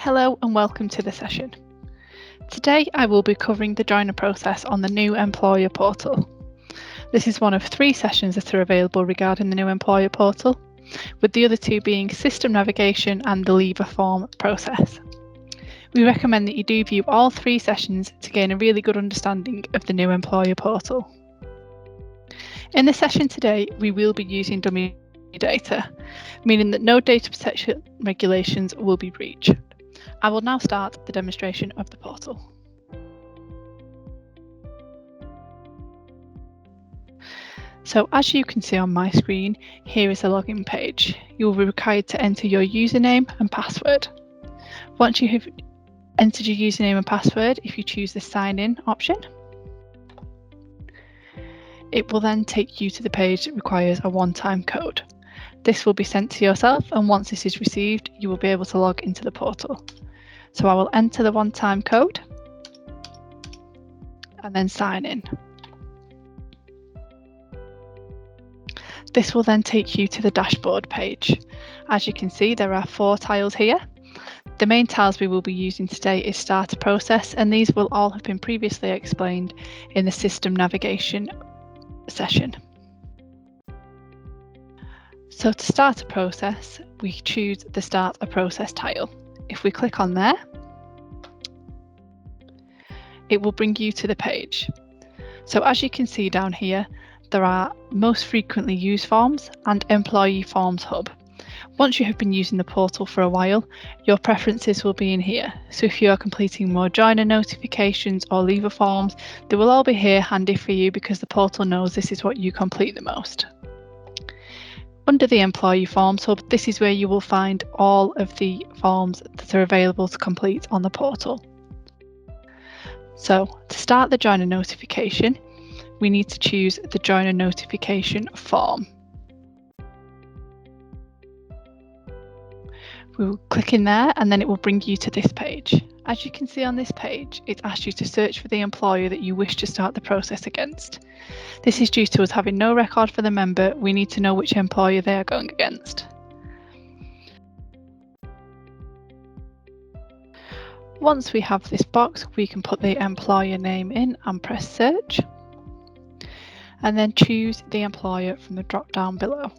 Hello and welcome to the session. Today I will be covering the joiner process on the new employer portal. This is one of 3 sessions that are available regarding the new employer portal, with the other 2 being system navigation and the leaver form process. We recommend that you do view all 3 sessions to gain a really good understanding of the new employer portal. In the session today, we will be using dummy data, meaning that no data protection regulations will be breached. I will now start the demonstration of the portal. So as you can see on my screen, here is the login page. You will be required to enter your username and password. Once you have entered your username and password, if you choose the sign in option, it will then take you to the page that requires a one-time code. This will be sent to yourself, and once this is received, you will be able to log into the portal. So I will enter the one-time code and then sign in. This will then take you to the dashboard page. As you can see, there are 4 tiles here. The main tiles we will be using today is start a process, and these will all have been previously explained in the system navigation session. So to start a process, we choose the start a process tile. If we click on there, it will bring you to the page. So as you can see down here, there are most frequently used forms and employee forms hub. Once you have been using the portal for a while, your preferences will be in here. So if you are completing more joiner notifications or leaver forms, they will all be here handy for you because the portal knows this is what you complete the most. Under the employee forms hub, this is where you will find all of the forms that are available to complete on the portal. So to start the joiner notification, we need to choose the joiner notification form. We will click in there and then it will bring you to this page. As you can see on this page, it asks you to search for the employer that you wish to start the process against. This is due to us having no record for the member. We need to know which employer they are going against. Once we have this box, we can put the employer name in and press search, and then choose the employer from the drop down below.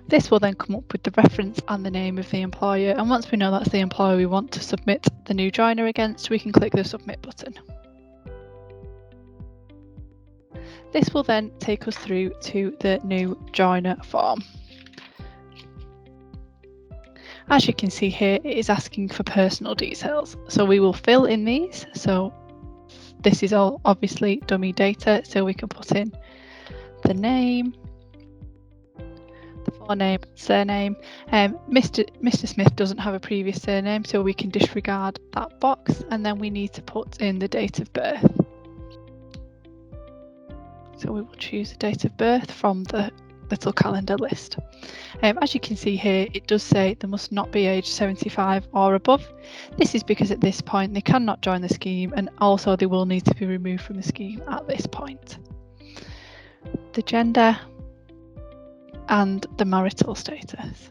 This will then come up with the reference and the name of the employer, and once we know that's the employer we want to submit the new joiner against, we can click the submit button. This will then take us through to the new joiner form. As you can see here, it is asking for personal details, so we will fill in these. So this is all obviously dummy data, so we can put in the name, the forename, surname. Mr. Smith doesn't have a previous surname, so we can disregard that box, and then we need to put in the date of birth. So we will choose the date of birth from the little calendar list. As you can see here, it does say they must not be aged 75 or above. This is because at this point they cannot join the scheme, and also they will need to be removed from the scheme at this point. The gender and the marital status.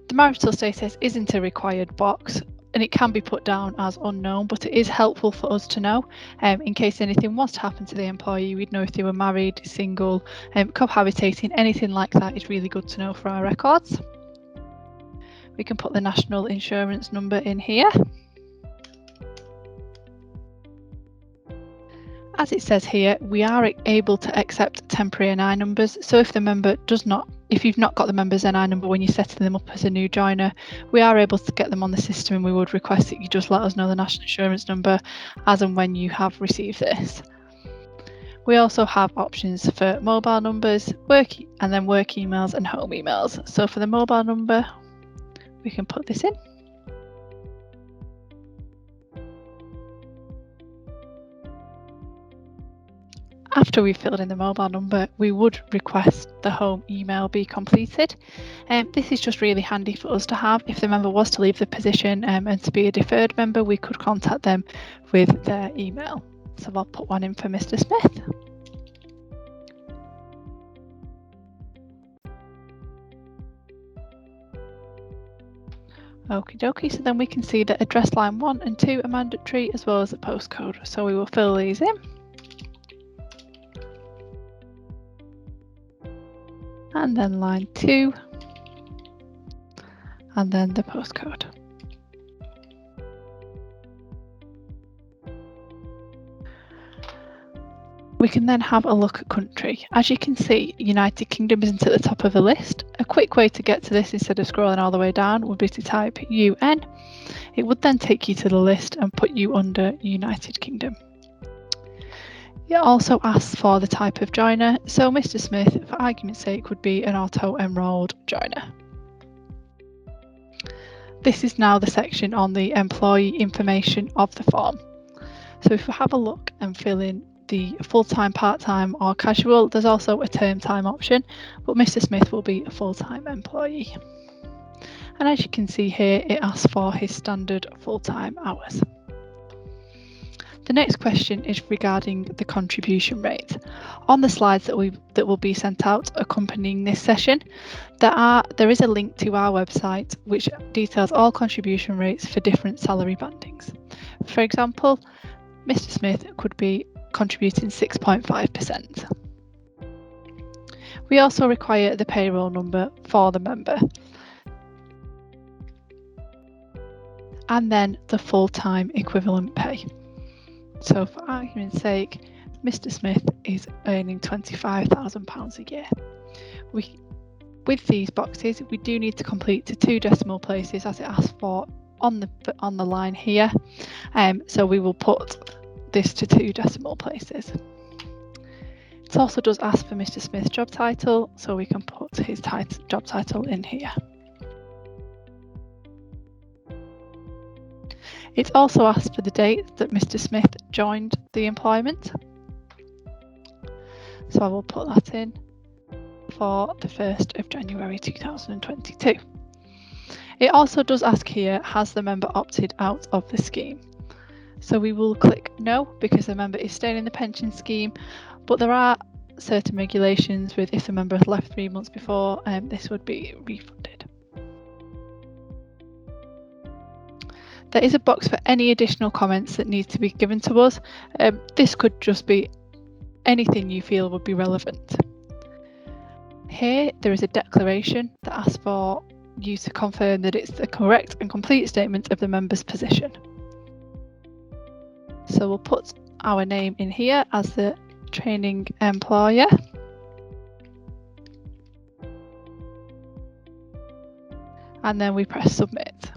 The marital status isn't a required box, and it can be put down as unknown, but it is helpful for us to know in case anything was to happen to the employee. We'd know if they were married, single, cohabitating, anything like that is really good to know for our records. We can put the national insurance number in here. As it says here, we are able to accept temporary NI numbers, so if you've not got the member's NI number when you're setting them up as a new joiner, we are able to get them on the system, and we would request that you just let us know the national insurance number as and when you have received this. We also have options for mobile numbers, work emails and home emails. So for the mobile number, we can put this in. After we've filled in the mobile number, we would request the home email be completed. This is just really handy for us to have. If the member was to leave the position and to be a deferred member, we could contact them with their email. So I'll put one in for Mr. Smith. Okie dokie, so then we can see that address line 1 and 2 are mandatory, as well as the postcode. So we will fill these in. And then line 2, and then the postcode. We can then have a look at country. As you can see, United Kingdom isn't at the top of the list. A quick way to get to this instead of scrolling all the way down would be to type UN. It would then take you to the list and put you under United Kingdom. It also asks for the type of joiner, so Mr. Smith, for argument's sake, would be an auto-enrolled joiner. This is now the section on the employee information of the form. So if we have a look and fill in the full-time, part-time or casual, there's also a term time option, but Mr. Smith will be a full-time employee. And as you can see here, it asks for his standard full-time hours. The next question is regarding the contribution rate. On the slides that will be sent out accompanying this session, there is a link to our website which details all contribution rates for different salary bandings. For example, Mr. Smith could be contributing 6.5%. We also require the payroll number for the member, and then the full-time equivalent pay. So for argument's sake, Mr. Smith is earning £25,000 a year. With these boxes, we do need to complete to 2 decimal places as it asks for on the line here. So we will put this to 2 decimal places. It also does ask for Mr. Smith's job title, so we can put his job title in here. It also asks for the date that Mr. Smith joined the employment. So I will put that in for the 1st of January 2022. It also does ask here, has the member opted out of the scheme? So we will click no, because the member is staying in the pension scheme, but there are certain regulations with if the member has left 3 months before, this would be refunded. There is a box for any additional comments that need to be given to us. This could just be anything you feel would be relevant. Here there is a declaration that asks for you to confirm that it's the correct and complete statement of the member's position. So we'll put our name in here as the training employer. And then we press submit.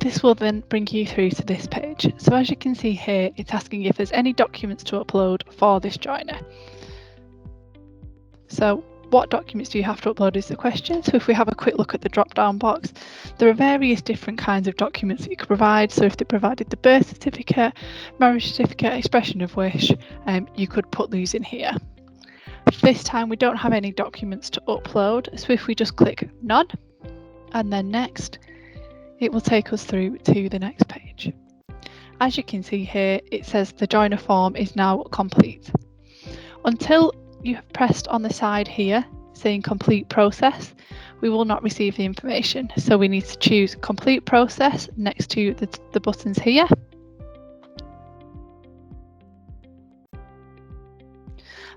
This will then bring you through to this page. So as you can see here, it's asking if there's any documents to upload for this joiner. So what documents do you have to upload is the question. So if we have a quick look at the drop down box, there are various different kinds of documents that you could provide. So if they provided the birth certificate, marriage certificate, expression of wish, you could put these in here. This time we don't have any documents to upload. So if we just click none and then next, it will take us through to the next page. As you can see here, it says the joiner form is now complete. Until you have pressed on the side here saying complete process, we will not receive the information. So we need to choose complete process next to the buttons here.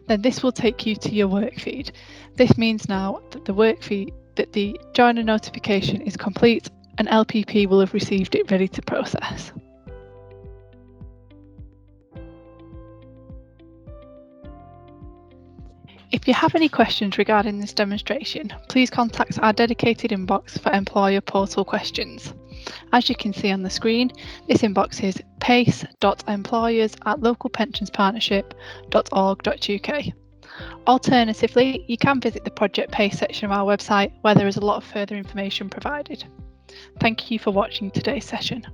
Then this will take you to your work feed. This means now that the joiner notification is complete and LPP will have received it ready to process. If you have any questions regarding this demonstration, please contact our dedicated inbox for employer portal questions. As you can see on the screen, this inbox is pace.employers@localpensionspartnership.org.uk. Alternatively, you can visit the Project PACE section of our website where there is a lot of further information provided. Thank you for watching today's session.